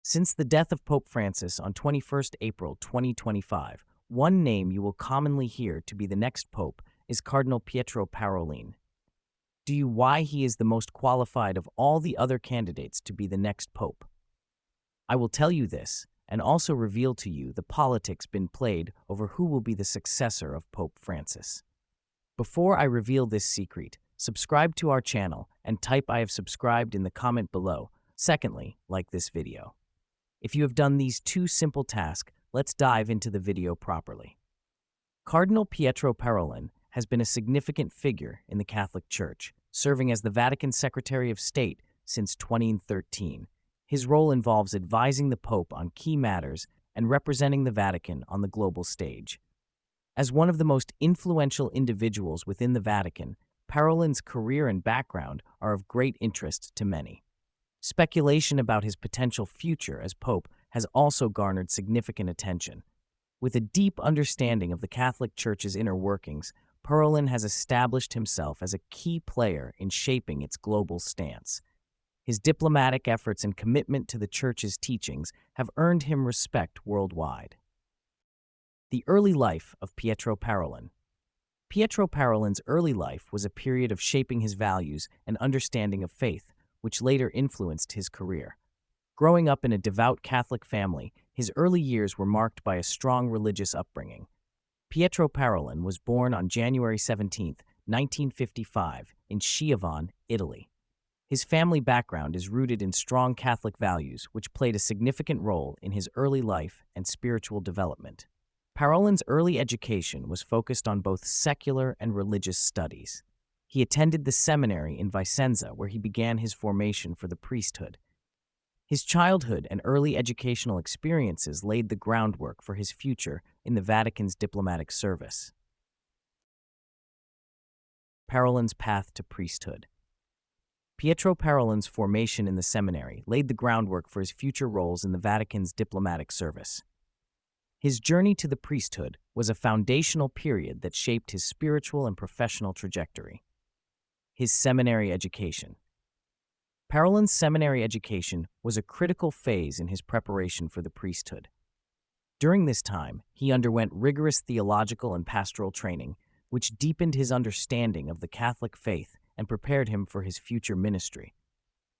Since the death of Pope Francis on 21st April 2025, one name you will commonly hear to be the next pope is Cardinal Pietro Parolin. Do you why he is the most qualified of all the other candidates to be the next pope? I will tell you this, and also reveal to you the politics been played over who will be the successor of Pope Francis. Before I reveal this secret, subscribe to our channel and type I have subscribed in the comment below. Secondly, like this video. If you have done these two simple tasks, let's dive into the video properly. Cardinal Pietro Parolin has been a significant figure in the Catholic Church, serving as the Vatican Secretary of State since 2013. His role involves advising the Pope on key matters and representing the Vatican on the global stage. As one of the most influential individuals within the Vatican, Parolin's career and background are of great interest to many. Speculation about his potential future as Pope has also garnered significant attention. With a deep understanding of the Catholic Church's inner workings, Parolin has established himself as a key player in shaping its global stance. His diplomatic efforts and commitment to the Church's teachings have earned him respect worldwide. The early life of Pietro Parolin. Pietro Parolin's early life was a period of shaping his values and understanding of faith, which later influenced his career. Growing up in a devout Catholic family, his early years were marked by a strong religious upbringing. Pietro Parolin was born on January 17, 1955, in Schiavon, Italy. His family background is rooted in strong Catholic values, which played a significant role in his early life and spiritual development. Parolin's early education was focused on both secular and religious studies. He attended the Seminary in Vicenza, where he began his formation for the priesthood. His childhood and early educational experiences laid the groundwork for his future in the Vatican's diplomatic service. Parolin's path to priesthood. Pietro Parolin's formation in the Seminary laid the groundwork for his future roles in the Vatican's diplomatic service. His journey to the priesthood was a foundational period that shaped his spiritual and professional trajectory. His seminary education. Parolin's seminary education was a critical phase in his preparation for the priesthood. During this time, he underwent rigorous theological and pastoral training, which deepened his understanding of the Catholic faith and prepared him for his future ministry.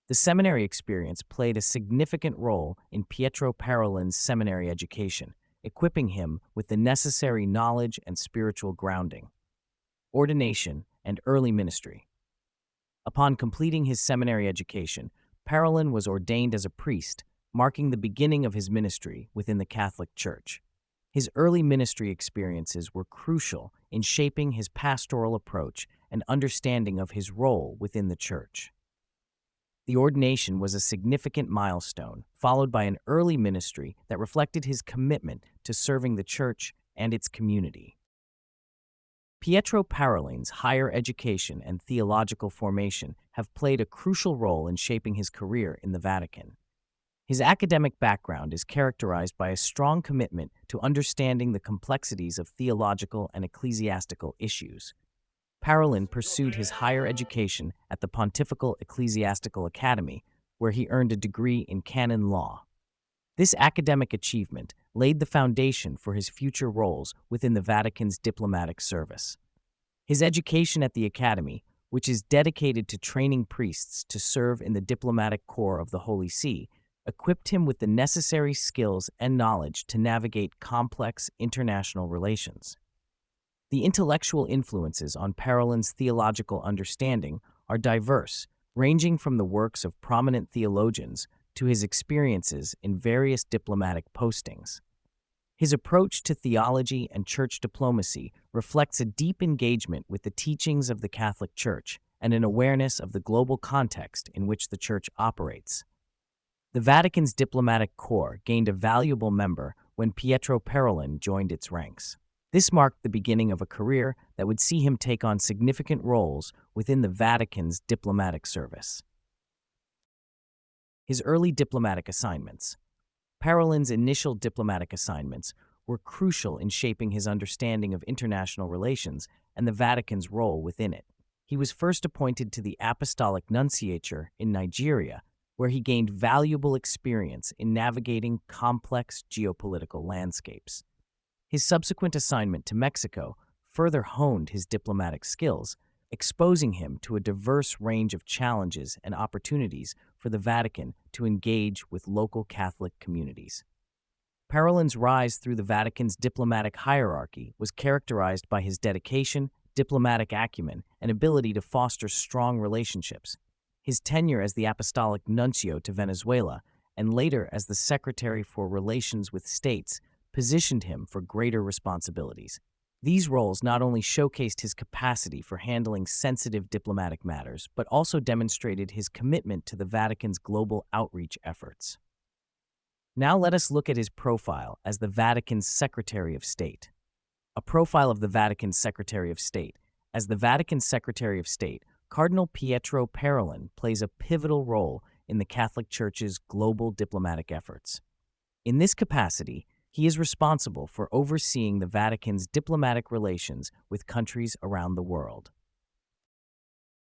The seminary experience played a significant role in Pietro Parolin's seminary education, equipping him with the necessary knowledge and spiritual grounding. Ordination and early ministry. Upon completing his seminary education, Parolin was ordained as a priest, marking the beginning of his ministry within the Catholic Church. His early ministry experiences were crucial in shaping his pastoral approach and understanding of his role within the Church. The ordination was a significant milestone, followed by an early ministry that reflected his commitment to serving the Church and its community. Pietro Parolin's higher education and theological formation have played a crucial role in shaping his career in the Vatican. His academic background is characterized by a strong commitment to understanding the complexities of theological and ecclesiastical issues. Parolin pursued his higher education at the Pontifical Ecclesiastical Academy, where he earned a degree in canon law. This academic achievement laid the foundation for his future roles within the Vatican's diplomatic service. His education at the Academy, which is dedicated to training priests to serve in the diplomatic corps of the Holy See, equipped him with the necessary skills and knowledge to navigate complex international relations. The intellectual influences on Parolin's theological understanding are diverse, ranging from the works of prominent theologians to his experiences in various diplomatic postings. His approach to theology and church diplomacy reflects a deep engagement with the teachings of the Catholic Church and an awareness of the global context in which the Church operates. The Vatican's diplomatic corps gained a valuable member when Pietro Parolin joined its ranks. This marked the beginning of a career that would see him take on significant roles within the Vatican's diplomatic service. His early diplomatic assignments. Parolin's initial diplomatic assignments were crucial in shaping his understanding of international relations and the Vatican's role within it. He was first appointed to the Apostolic Nunciature in Nigeria, where he gained valuable experience in navigating complex geopolitical landscapes. His subsequent assignment to Mexico further honed his diplomatic skills, exposing him to a diverse range of challenges and opportunities for the Vatican to engage with local Catholic communities. Parolin's rise through the Vatican's diplomatic hierarchy was characterized by his dedication, diplomatic acumen, and ability to foster strong relationships. His tenure as the Apostolic Nuncio to Venezuela and later as the Secretary for Relations with States positioned him for greater responsibilities. These roles not only showcased his capacity for handling sensitive diplomatic matters, but also demonstrated his commitment to the Vatican's global outreach efforts. Now let us look at his profile as the Vatican's Secretary of State. A profile of the Vatican's Secretary of State. As the Vatican's Secretary of State, Cardinal Pietro Parolin plays a pivotal role in the Catholic Church's global diplomatic efforts. In this capacity, he is responsible for overseeing the Vatican's diplomatic relations with countries around the world.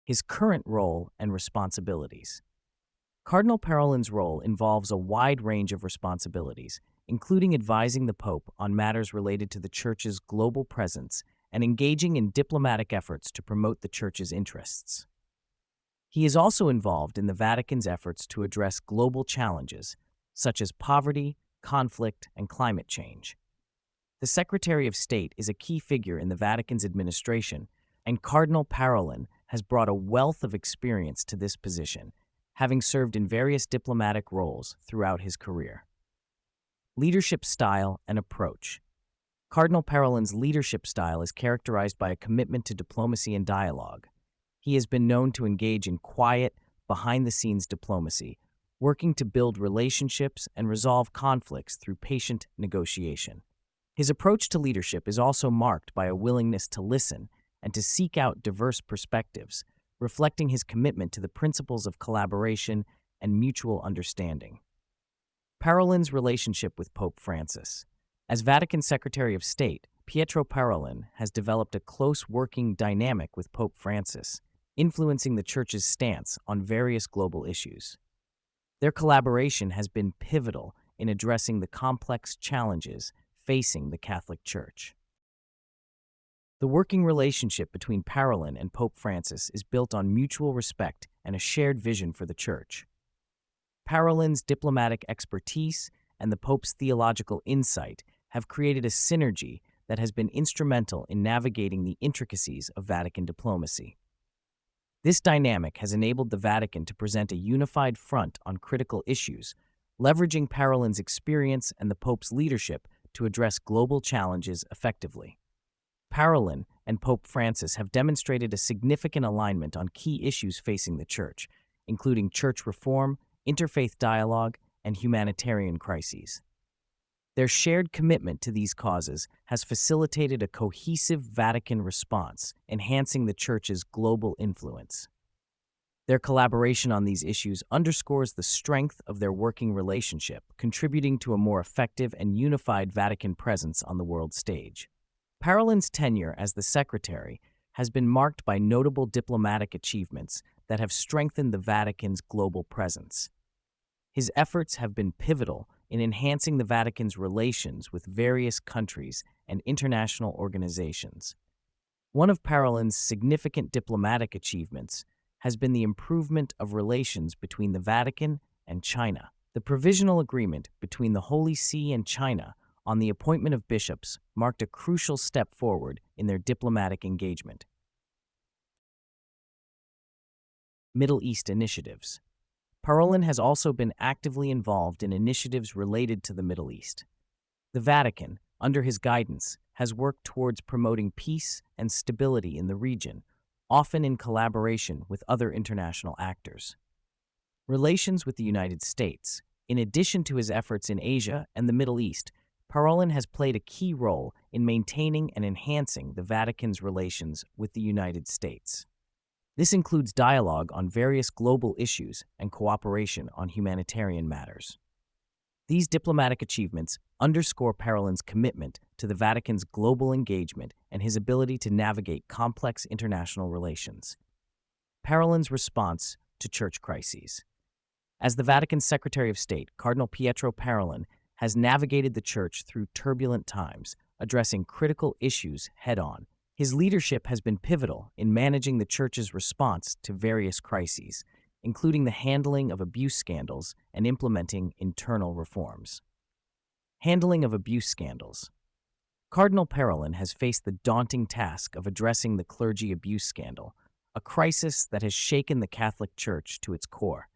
His current role and responsibilities. Cardinal Parolin's role involves a wide range of responsibilities, including advising the Pope on matters related to the Church's global presence and engaging in diplomatic efforts to promote the Church's interests. He is also involved in the Vatican's efforts to address global challenges, such as poverty, conflict, and climate change. The Secretary of State is a key figure in the Vatican's administration, and Cardinal Parolin has brought a wealth of experience to this position, having served in various diplomatic roles throughout his career. Leadership style and approach. Cardinal Parolin's leadership style is characterized by a commitment to diplomacy and dialogue. He has been known to engage in quiet, behind-the-scenes diplomacy, working to build relationships and resolve conflicts through patient negotiation. His approach to leadership is also marked by a willingness to listen and to seek out diverse perspectives, reflecting his commitment to the principles of collaboration and mutual understanding. Parolin's relationship with Pope Francis. As Vatican Secretary of State, Pietro Parolin has developed a close working dynamic with Pope Francis, influencing the Church's stance on various global issues. Their collaboration has been pivotal in addressing the complex challenges facing the Catholic Church. The working relationship between Parolin and Pope Francis is built on mutual respect and a shared vision for the Church. Parolin's diplomatic expertise and the Pope's theological insight have created a synergy that has been instrumental in navigating the intricacies of Vatican diplomacy. This dynamic has enabled the Vatican to present a unified front on critical issues, leveraging Parolin's experience and the Pope's leadership to address global challenges effectively. Parolin and Pope Francis have demonstrated a significant alignment on key issues facing the Church, including church reform, interfaith dialogue, and humanitarian crises. Their shared commitment to these causes has facilitated a cohesive Vatican response, enhancing the Church's global influence. Their collaboration on these issues underscores the strength of their working relationship, contributing to a more effective and unified Vatican presence on the world stage. Parolin's tenure as the Secretary has been marked by notable diplomatic achievements that have strengthened the Vatican's global presence. His efforts have been pivotal in enhancing the Vatican's relations with various countries and international organizations. One of Parolin's significant diplomatic achievements has been the improvement of relations between the Vatican and China. The provisional agreement between the Holy See and China on the appointment of bishops marked a crucial step forward in their diplomatic engagement. Middle East initiatives. Parolin has also been actively involved in initiatives related to the Middle East. The Vatican, under his guidance, has worked towards promoting peace and stability in the region, often in collaboration with other international actors. Relations with the United States. In addition to his efforts in Asia and the Middle East, Parolin has played a key role in maintaining and enhancing the Vatican's relations with the United States. This includes dialogue on various global issues and cooperation on humanitarian matters. These diplomatic achievements underscore Parolin's commitment to the Vatican's global engagement and his ability to navigate complex international relations. Parolin's response to church crises. As the Vatican's Secretary of State, Cardinal Pietro Parolin has navigated the Church through turbulent times, addressing critical issues head-on. His leadership has been pivotal in managing the Church's response to various crises, including the handling of abuse scandals and implementing internal reforms. Handling of abuse scandals. Cardinal Parolin has faced the daunting task of addressing the clergy abuse scandal, a crisis that has shaken the Catholic Church to its core.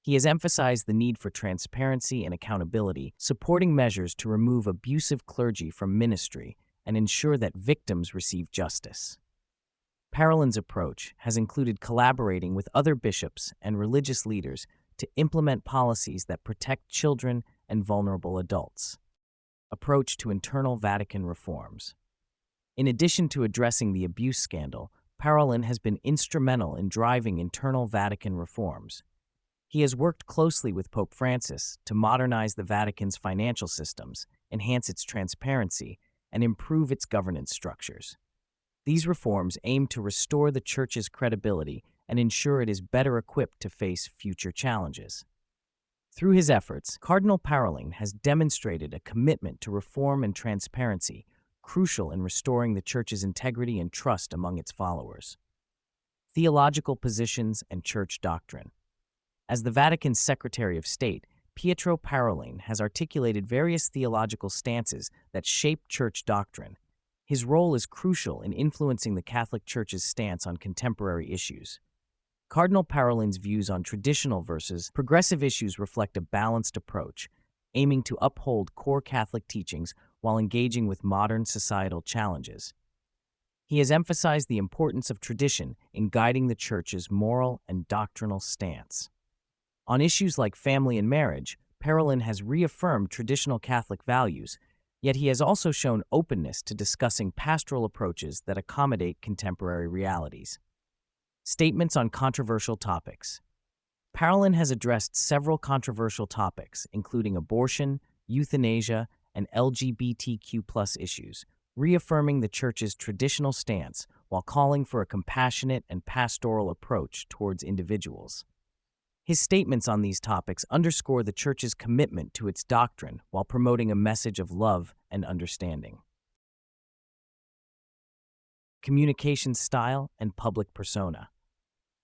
He has emphasized the need for transparency and accountability, supporting measures to remove abusive clergy from ministry and ensure that victims receive justice. Parolin's approach has included collaborating with other bishops and religious leaders to implement policies that protect children and vulnerable adults. Approach to internal Vatican reforms. In addition to addressing the abuse scandal, Parolin has been instrumental in driving internal Vatican reforms. He has worked closely with Pope Francis to modernize the Vatican's financial systems, enhance its transparency, and improve its governance structures. These reforms aim to restore the Church's credibility and ensure it is better equipped to face future challenges. Through his efforts, Cardinal Parolin has demonstrated a commitment to reform and transparency, crucial in restoring the Church's integrity and trust among its followers. Theological positions and Church doctrine. As the Vatican's Secretary of State, Pietro Parolin has articulated various theological stances that shape Church doctrine. His role is crucial in influencing the Catholic Church's stance on contemporary issues. Cardinal Parolin's views on traditional versus progressive issues reflect a balanced approach, aiming to uphold core Catholic teachings while engaging with modern societal challenges. He has emphasized the importance of tradition in guiding the Church's moral and doctrinal stance. On issues like family and marriage, Parolin has reaffirmed traditional Catholic values, yet he has also shown openness to discussing pastoral approaches that accommodate contemporary realities. Statements on controversial topics. Parolin has addressed several controversial topics, including abortion, euthanasia, and LGBTQ+ issues, reaffirming the Church's traditional stance while calling for a compassionate and pastoral approach towards individuals. His statements on these topics underscore the Church's commitment to its doctrine while promoting a message of love and understanding. Communication style and public persona.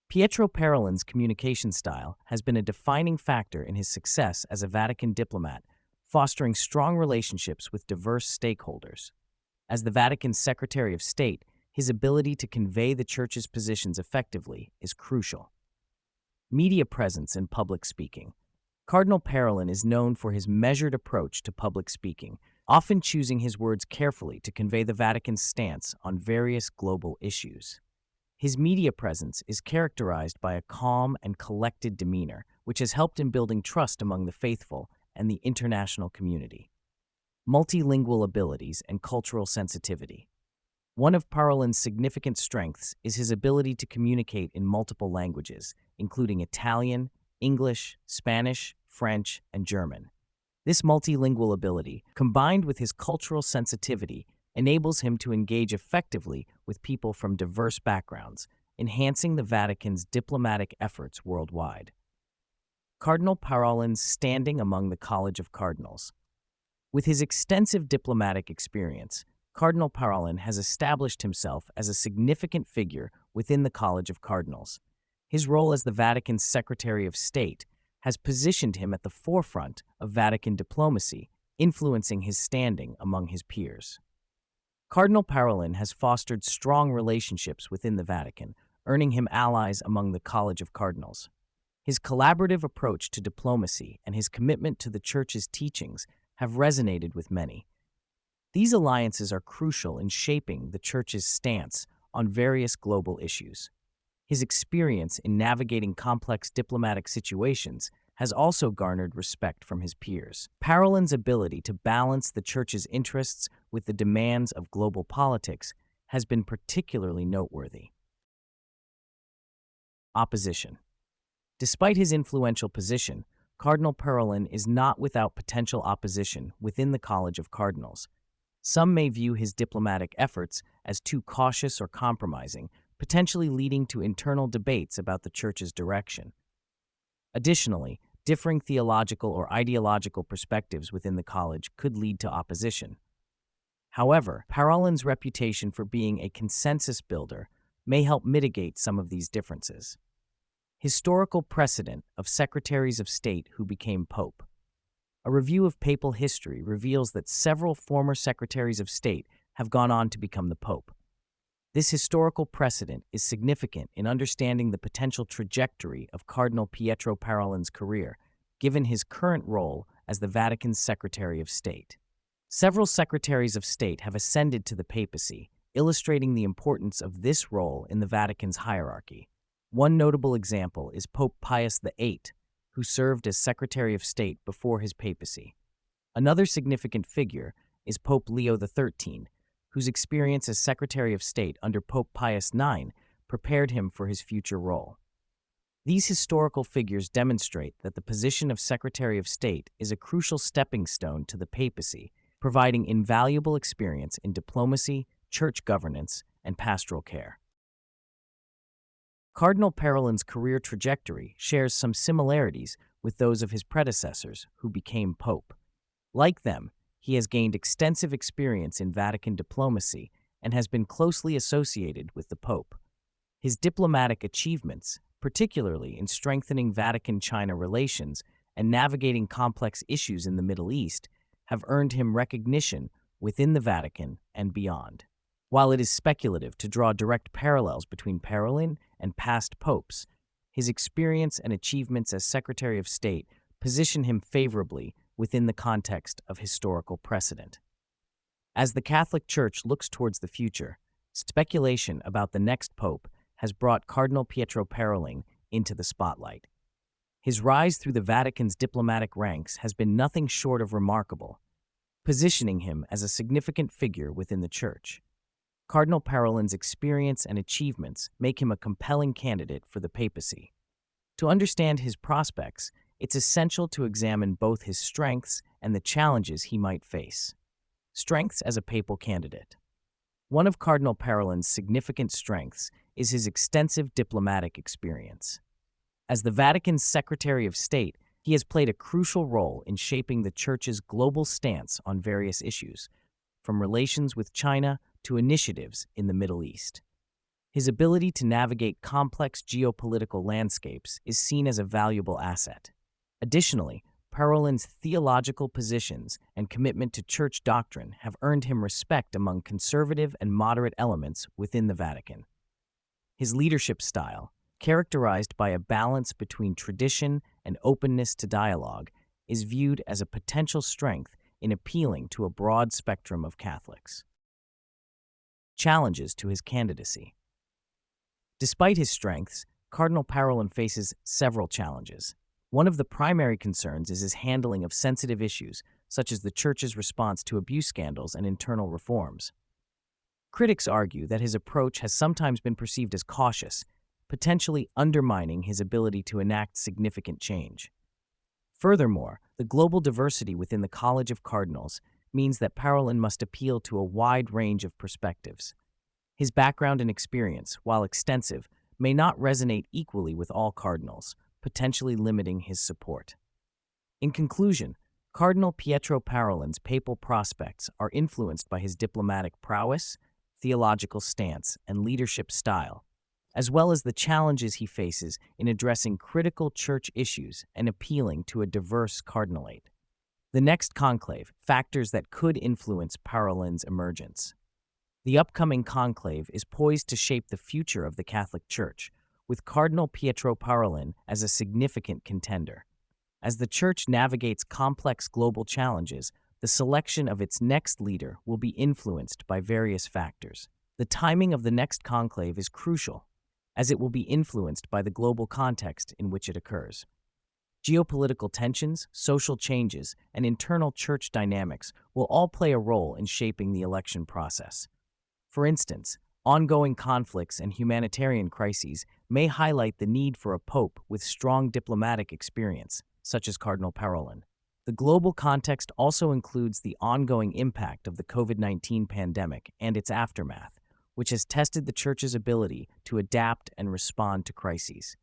Pietro Parolin's communication style has been a defining factor in his success as a Vatican diplomat, fostering strong relationships with diverse stakeholders. As the Vatican's Secretary of State, his ability to convey the Church's positions effectively is crucial. Media presence and public speaking. Cardinal Parolin is known for his measured approach to public speaking, often choosing his words carefully to convey the Vatican's stance on various global issues. His media presence is characterized by a calm and collected demeanor, which has helped in building trust among the faithful and the international community. Multilingual abilities and cultural sensitivity. One of Parolin's significant strengths is his ability to communicate in multiple languages, including Italian, English, Spanish, French, and German. This multilingual ability, combined with his cultural sensitivity, enables him to engage effectively with people from diverse backgrounds, enhancing the Vatican's diplomatic efforts worldwide. Cardinal Parolin's standing among the College of Cardinals. With his extensive diplomatic experience, Cardinal Parolin has established himself as a significant figure within the College of Cardinals. His role as the Vatican's Secretary of State has positioned him at the forefront of Vatican diplomacy, influencing his standing among his peers. Cardinal Parolin has fostered strong relationships within the Vatican, earning him allies among the College of Cardinals. His collaborative approach to diplomacy and his commitment to the Church's teachings have resonated with many. These alliances are crucial in shaping the Church's stance on various global issues. His experience in navigating complex diplomatic situations has also garnered respect from his peers. Parolin's ability to balance the Church's interests with the demands of global politics has been particularly noteworthy. Opposition. Despite his influential position, Cardinal Parolin is not without potential opposition within the College of Cardinals. Some may view his diplomatic efforts as too cautious or compromising, potentially leading to internal debates about the Church's direction. Additionally, differing theological or ideological perspectives within the college could lead to opposition. However, Parolin's reputation for being a consensus builder may help mitigate some of these differences. Historical precedent of secretaries of state who became pope. A review of papal history reveals that several former secretaries of state have gone on to become the pope. This historical precedent is significant in understanding the potential trajectory of Cardinal Pietro Parolin's career, given his current role as the Vatican's Secretary of State. Several secretaries of state have ascended to the papacy, illustrating the importance of this role in the Vatican's hierarchy. One notable example is Pope Pius VIII, who served as Secretary of State before his papacy. Another significant figure is Pope Leo XIII, whose experience as Secretary of State under Pope Pius IX prepared him for his future role. These historical figures demonstrate that the position of Secretary of State is a crucial stepping stone to the papacy, providing invaluable experience in diplomacy, church governance, and pastoral care. Cardinal Parolin's career trajectory shares some similarities with those of his predecessors who became pope. Like them, he has gained extensive experience in Vatican diplomacy and has been closely associated with the Pope. His diplomatic achievements, particularly in strengthening Vatican-China relations and navigating complex issues in the Middle East, have earned him recognition within the Vatican and beyond. While it is speculative to draw direct parallels between Parolin and past popes, his experience and achievements as Secretary of State position him favorably within the context of historical precedent. As the Catholic Church looks towards the future, speculation about the next pope has brought Cardinal Pietro Parolin into the spotlight. His rise through the Vatican's diplomatic ranks has been nothing short of remarkable, positioning him as a significant figure within the Church. Cardinal Parolin's experience and achievements make him a compelling candidate for the papacy. To understand his prospects, it's essential to examine both his strengths and the challenges he might face. Strengths as a papal candidate. One of Cardinal Parolin's significant strengths is his extensive diplomatic experience. As the Vatican's Secretary of State, he has played a crucial role in shaping the Church's global stance on various issues, from relations with China to initiatives in the Middle East. His ability to navigate complex geopolitical landscapes is seen as a valuable asset. Additionally, Parolin's theological positions and commitment to church doctrine have earned him respect among conservative and moderate elements within the Vatican. His leadership style, characterized by a balance between tradition and openness to dialogue, is viewed as a potential strength in appealing to a broad spectrum of Catholics. Challenges to his candidacy. Despite his strengths, Cardinal Parolin faces several challenges. One of the primary concerns is his handling of sensitive issues, such as the Church's response to abuse scandals and internal reforms. Critics argue that his approach has sometimes been perceived as cautious, potentially undermining his ability to enact significant change. Furthermore, the global diversity within the College of Cardinals means that Parolin must appeal to a wide range of perspectives. His background and experience, while extensive, may not resonate equally with all cardinals, potentially limiting his support. In conclusion, Cardinal Pietro Parolin's papal prospects are influenced by his diplomatic prowess, theological stance, and leadership style, as well as the challenges he faces in addressing critical church issues and appealing to a diverse cardinalate. The next conclave, factors that could influence Parolin's emergence. The upcoming conclave is poised to shape the future of the Catholic Church, with Cardinal Pietro Parolin as a significant contender. As the Church navigates complex global challenges, the selection of its next leader will be influenced by various factors. The timing of the next conclave is crucial, as it will be influenced by the global context in which it occurs. Geopolitical tensions, social changes, and internal church dynamics will all play a role in shaping the election process. For instance, ongoing conflicts and humanitarian crises may highlight the need for a pope with strong diplomatic experience, such as Cardinal Parolin. The global context also includes the ongoing impact of the COVID-19 pandemic and its aftermath, which has tested the Church's ability to adapt and respond to crises.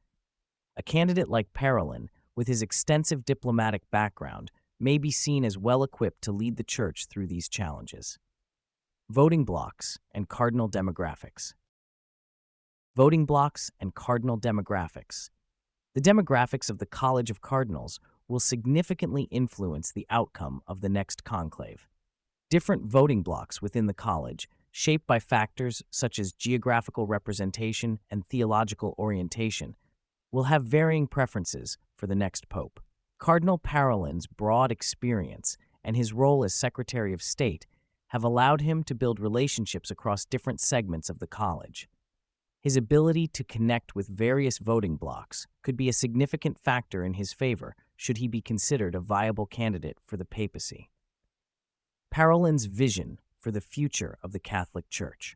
A candidate like Parolin with his extensive diplomatic background, may be seen as well-equipped to lead the Church through these challenges. Voting blocks and cardinal demographics. Voting blocks and cardinal demographics. The demographics of the College of Cardinals will significantly influence the outcome of the next conclave. Different voting blocks within the college, shaped by factors such as geographical representation and theological orientation, will have varying preferences for the next pope. Cardinal Parolin's broad experience and his role as Secretary of State have allowed him to build relationships across different segments of the college. His ability to connect with various voting blocks could be a significant factor in his favor should he be considered a viable candidate for the papacy. Parolin's vision for the future of the Catholic Church.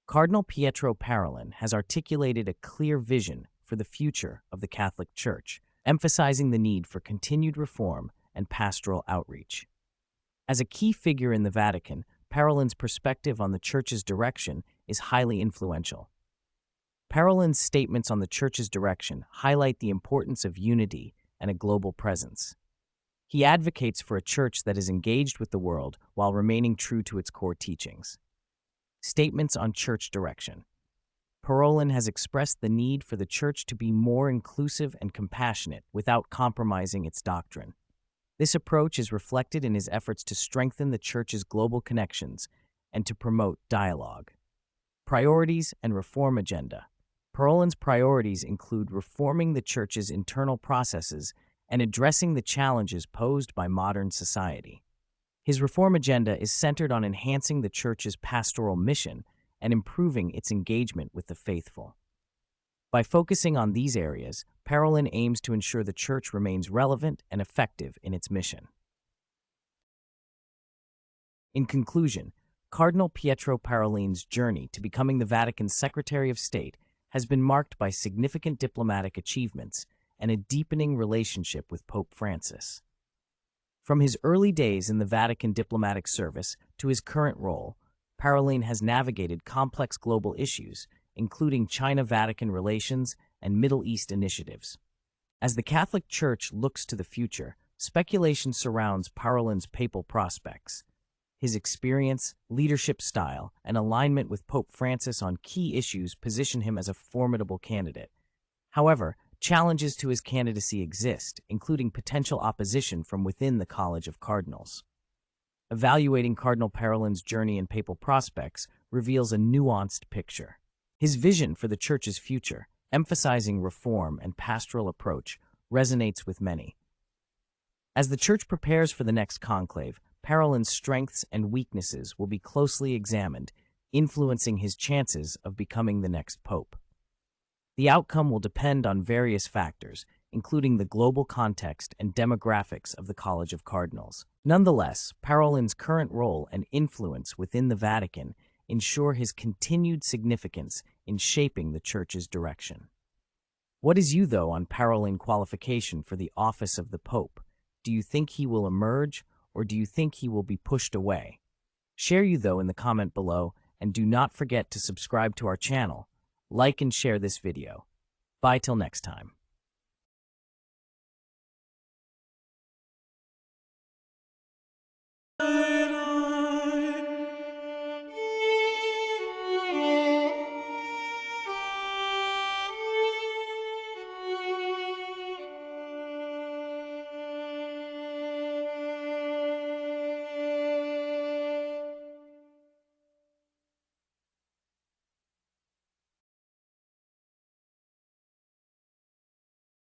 Cardinal Pietro Parolin has articulated a clear vision for the future of the Catholic Church, emphasizing the need for continued reform and pastoral outreach. As a key figure in the Vatican, Parolin's perspective on the Church's direction is highly influential. Parolin's statements on the Church's direction highlight the importance of unity and a global presence. He advocates for a church that is engaged with the world while remaining true to its core teachings. Statements on church direction. Parolin has expressed the need for the Church to be more inclusive and compassionate without compromising its doctrine. This approach is reflected in his efforts to strengthen the Church's global connections and to promote dialogue. Priorities and reform agenda. Parolin's priorities include reforming the Church's internal processes and addressing the challenges posed by modern society. His reform agenda is centered on enhancing the Church's pastoral mission and improving its engagement with the faithful. By focusing on these areas, Parolin aims to ensure the Church remains relevant and effective in its mission. In conclusion, Cardinal Pietro Parolin's journey to becoming the Vatican's Secretary of State has been marked by significant diplomatic achievements and a deepening relationship with Pope Francis. From his early days in the Vatican diplomatic service to his current role, Parolin has navigated complex global issues, including China-Vatican relations and Middle East initiatives. As the Catholic Church looks to the future, speculation surrounds Parolin's papal prospects. His experience, leadership style, and alignment with Pope Francis on key issues position him as a formidable candidate. However, challenges to his candidacy exist, including potential opposition from within the College of Cardinals. Evaluating Cardinal Parolin's journey and papal prospects reveals a nuanced picture. His vision for the Church's future, emphasizing reform and pastoral approach, resonates with many. As the Church prepares for the next conclave, Parolin's strengths and weaknesses will be closely examined, influencing his chances of becoming the next pope. The outcome will depend on various factors, including the global context and demographics of the College of Cardinals. Nonetheless, Parolin's current role and influence within the Vatican ensure his continued significance in shaping the Church's direction. What is you, though, on Parolin qualification for the office of the Pope? Do you think he will emerge, or do you think he will be pushed away? Share you, though, in the comment below, and do not forget to subscribe to our channel. Like and share this video. Bye till next time.